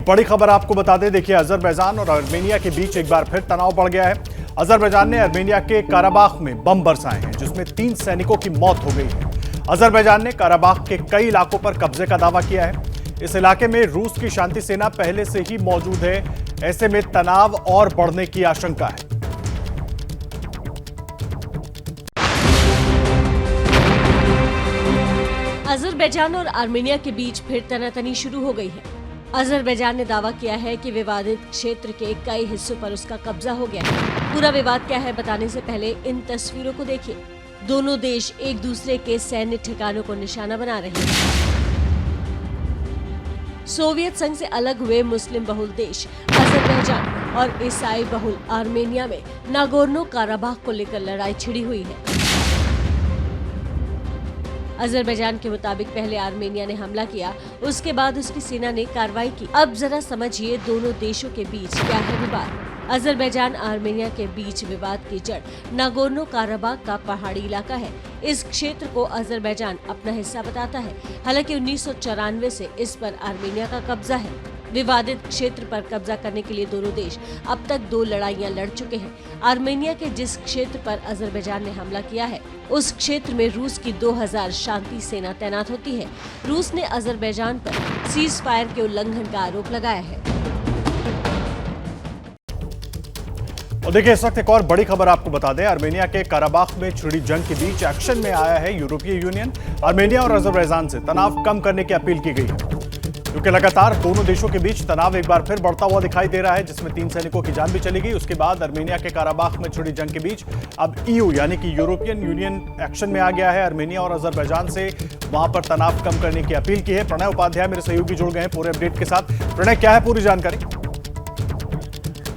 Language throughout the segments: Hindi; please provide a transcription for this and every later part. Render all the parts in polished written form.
बड़ी खबर आपको बता दें, देखिए अजरबैजान और आर्मेनिया के बीच एक बार फिर तनाव बढ़ गया है। अजरबैजान ने आर्मेनिया के काराबाख में बम बरसाए हैं, जिसमें 3 सैनिकों की मौत हो गई है। अजरबैजान ने काराबाख के कई इलाकों पर कब्जे का दावा किया है। इस इलाके में रूस की शांति सेना पहले से ही मौजूद है। ऐसे में तनाव और बढ़ने की आशंका है। अजरबैजान और आर्मेनिया के बीच फिर तनातनी शुरू हो गई है। अजरबैजान ने दावा किया है कि विवादित क्षेत्र के कई हिस्सों पर उसका कब्जा हो गया है। पूरा विवाद क्या है बताने से पहले इन तस्वीरों को देखिए। दोनों देश एक दूसरे के सैन्य ठिकानों को निशाना बना रहे हैं। सोवियत संघ से अलग हुए मुस्लिम बहुल देश अजरबैजान और ईसाई बहुल आर्मेनिया में नागोर्नो काराबाख को लेकर लड़ाई छिड़ी हुई है। अजरबैजान के मुताबिक पहले आर्मेनिया ने हमला किया, उसके बाद उसकी सेना ने कार्रवाई की। अब जरा समझिए दोनों देशों के बीच क्या है विवाद। अजरबैजान आर्मेनिया के बीच विवाद की जड़ नागोर्नो काराबाख का पहाड़ी इलाका है। इस क्षेत्र को अजरबैजान अपना हिस्सा बताता है। हालांकि 1994 से इस पर आर्मेनिया का कब्जा है। विवादित क्षेत्र पर कब्जा करने के लिए दोनों देश अब तक 2 लड़ाइयां लड़ चुके हैं। आर्मेनिया के जिस क्षेत्र पर अजरबैजान ने हमला किया है, उस क्षेत्र में रूस की 2000 शांति सेना तैनात होती है। रूस ने अजरबैजान पर सीज फायर के उल्लंघन का आरोप लगाया है। और देखिए, इस वक्त एक और बड़ी खबर आपको बता दें। आर्मेनिया के काराबाख में छिड़ी जंग के बीच एक्शन में आया है यूरोपीय यूनियन। आर्मेनिया और अजरबैजान से तनाव कम करने की अपील की गई है, क्योंकि लगातार दोनों देशों के बीच तनाव एक बार फिर बढ़ता हुआ दिखाई दे रहा है, जिसमें 3 सैनिकों की जान भी चली गई। उसके बाद आर्मेनिया के काराबाख में छिड़ी जंग के बीच अब ईयू यानी कि यूरोपियन यूनियन एक्शन में आ गया है। आर्मेनिया और अजरबैजान से वहां पर तनाव कम करने की अपील की है। प्रणय उपाध्याय मेरे सहयोगी जुड़ गए हैं पूरे अपडेट के साथ। प्रणय, क्या है पूरी जानकारी?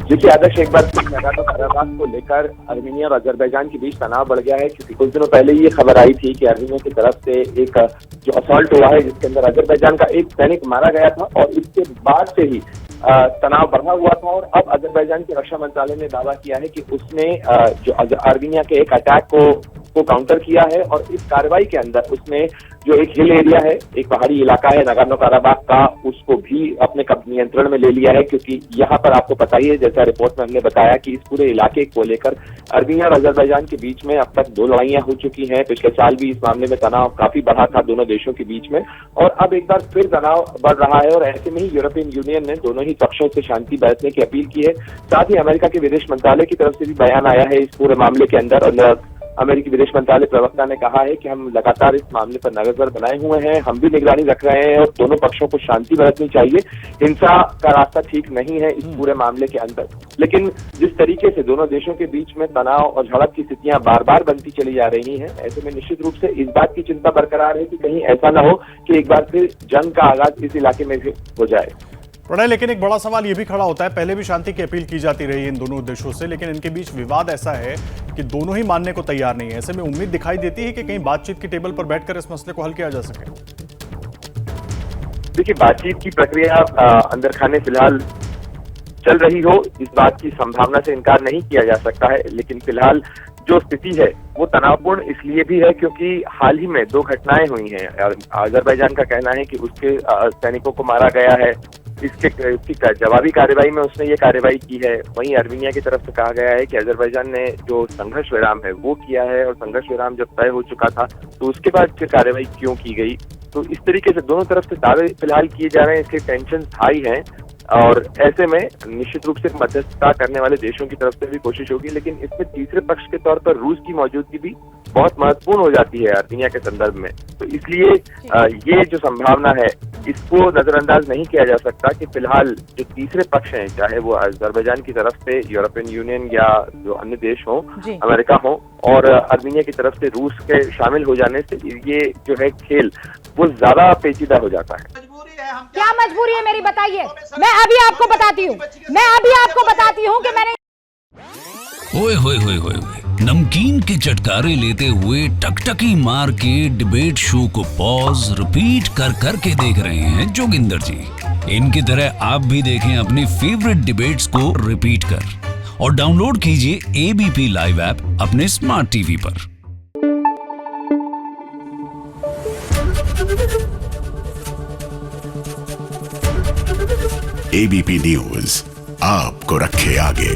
देखिए आदर्श, एक बार नागोर्नो काराबाख को लेकर आर्मेनिया और अजरबैजान के बीच तनाव बढ़ गया है, क्योंकि कुछ दिनों पहले ये खबर आई थी कि आर्मेनिया की तरफ से एक जो असॉल्ट हुआ है, जिसके अंदर अजरबैजान का एक सैनिक मारा गया था, और इसके बाद से ही तनाव बढ़ा हुआ था। और अब अजरबैजान के रक्षा मंत्रालय ने दावा किया है कि उसने जो आर्मेनिया के एक अटैक को काउंटर किया है, और इस कार्रवाई के अंदर उसने जो एक हिल एरिया है, एक पहाड़ी इलाका है नागोर्नो काराबाख का, उसको भी अपने नियंत्रण में ले लिया है। क्योंकि यहाँ पर आपको पता ही है, जैसा रिपोर्ट में हमने बताया, कि इस पूरे इलाके को लेकर आर्मेनिया और अजरबैजान के बीच में अब तक 2 लड़ाइयां हो चुकी हैं। पिछले साल भी इस मामले में तनाव काफी बढ़ा था दोनों देशों के बीच में, और अब एक बार फिर तनाव बढ़ रहा है। और ऐसे में ही यूरोपियन यूनियन ने दोनों ही पक्षों से शांति बरतने की अपील की है। साथ ही अमेरिका के विदेश मंत्रालय की तरफ से भी बयान आया है इस पूरे मामले के अंदर। अमेरिकी विदेश मंत्रालय प्रवक्ता ने कहा है कि हम लगातार इस मामले पर नजर बनाए हुए हैं, हम भी निगरानी रख रहे हैं, और दोनों पक्षों को शांति बरतनी चाहिए। हिंसा का रास्ता ठीक नहीं है इस पूरे मामले के अंदर। लेकिन जिस तरीके से दोनों देशों के बीच में तनाव और झड़प की स्थितियां बार बार बनती चली जा रही हैं, ऐसे में निश्चित रूप से इस बात की चिंता बरकरार है कि कहीं ऐसा न हो कि एक बार फिर जंग का आगाज इस इलाके में भी हो जाए। प्रणय, लेकिन एक बड़ा सवाल ये भी खड़ा होता है, पहले भी शांति की अपील की जाती रही है इन दोनों देशों से, लेकिन इनके बीच विवाद ऐसा है कि दोनों ही मानने को तैयार नहीं है। ऐसे में उम्मीद दिखाई देती है कि कहीं बातचीत की टेबल पर बैठकर इस मसले को हल किया जा सके। देखिए, बातचीत की प्रक्रिया अंदर खाने फिलहाल चल रही हो, इस बात की संभावना से इनकार नहीं किया जा सकता है। लेकिन फिलहाल जो स्थिति है वो तनावपूर्ण इसलिए भी है क्योंकि हाल ही में 2 घटनाएं हुई हैं। अजरबैजान का कहना है कि उसके सैनिकों को मारा गया है, इसकी जवाबी कार्रवाई में उसने ये कार्रवाई की है। वहीं आर्मेनिया की तरफ से कहा गया है कि अजरबैजान ने जो संघर्ष विराम है वो किया है, और संघर्ष विराम जब तय हो चुका था तो उसके बाद फिर कार्रवाई क्यों की गई। तो इस तरीके से दोनों तरफ से दावे फिलहाल किए जा रहे हैं, इसलिए टेंशन हाई है। और ऐसे में निश्चित रूप से मध्यस्थता करने वाले देशों की तरफ से भी कोशिश होगी, लेकिन इसमें तीसरे पक्ष के तौर पर रूस की मौजूदगी भी बहुत महत्वपूर्ण हो जाती है आर्मेनिया के संदर्भ में। तो इसलिए ये जो संभावना है इसको नजरअंदाज नहीं किया जा सकता कि फिलहाल जो तीसरे पक्ष हैं, चाहे वो अजरबैजान की तरफ से यूरोपियन यूनियन या जो अन्य देश हो, अमेरिका हो, और आर्मेनिया की तरफ से रूस के शामिल हो जाने से ये जो है खेल वो ज्यादा पेचीदा हो जाता है। क्या मजबूरी है मेरी, बताइए। मैं अभी आपको बताती हूँ कि मैंने ओए होए होए होए नमकीन के चटकारे लेते हुए टकटकी मार के डिबेट शो को पॉज रिपीट कर कर के देख रहे हैं जोगिंदर जी। इनकी तरह आप भी देखें अपनी फेवरेट डिबेट्स को रिपीट कर, और डाउनलोड कीजिए एबीपी लाइव ऐप अपने स्मार्ट टीवी पर। एबीपी न्यूज आपको रखे आगे।